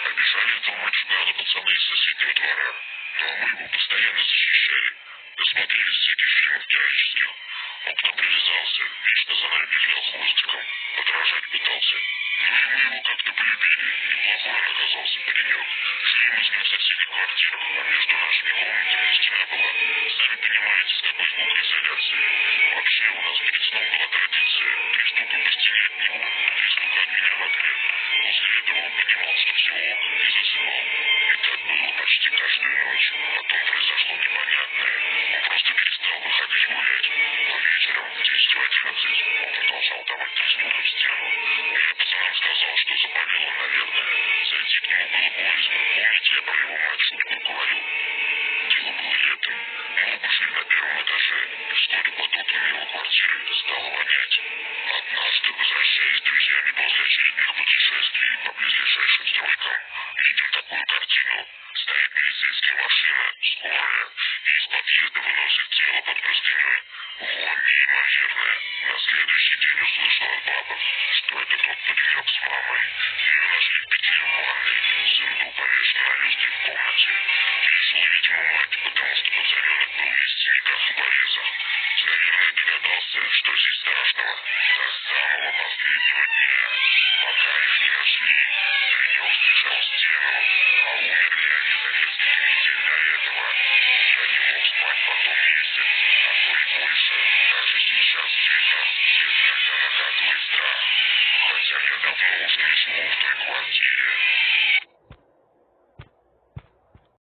А бежали этого мальчугана пацаны из соседнего двора. Ну а мы его постоянно защищали. Досмотрелись всяких фильмов героических. Он к нам привязался, вечно за нами бегал хвостиком, подражать пытался. Ну и мы его как-то полюбили. Неплохой он оказался паренек. Жили мы с ним в соседних квартирах, а между нашими комнатами стена была. Сами понимаете, с какой звукоизоляцией. Вообще у нас перед сном была традиция. 3 стука по стене от него, 3 стука от меня в ответ. После этого он понимал, что все ок, и засыпал. И так было почти каждую ночь. Потом произошло непонятное. Он просто перестал выходить гулять. Но вечером в 10-11 он продолжал давать 3 стука в стену. Я пацанам сказал, что заболел он, наверное. Зайти к нему было боязно. Помните, я про его мать шутку говорил? Дело было летом. Мы оба жили на первом этаже. И вскоре под окнами его квартиры стало вонять. Однажды, возвращаясь с друзьями после очередных путешествий по близлежащим стройкам, видим такую картину. Стоит милицейская машина, скорая, и из подъезда выносит тело под простыней. Вонь неимоверная. На следующий день услышал от бабок, что это тот паренек с мамой. Ее нашли в петле в ванной. Сын был повешен на люстре в комнате. Решила, видимо, мать, потому что пацаненок был весь в синяках и порезах. Наверное, догадался, что здесь страшного. До самого последнего дня, пока их не нашли, паренек слышал стену, а умерли они за несколько недель до этого. Я не мог спать потом месяц, а то и больше. Даже сейчас, в 19 лет, иногда накатывает страх. Хотя я давно уже не живу в той квартире.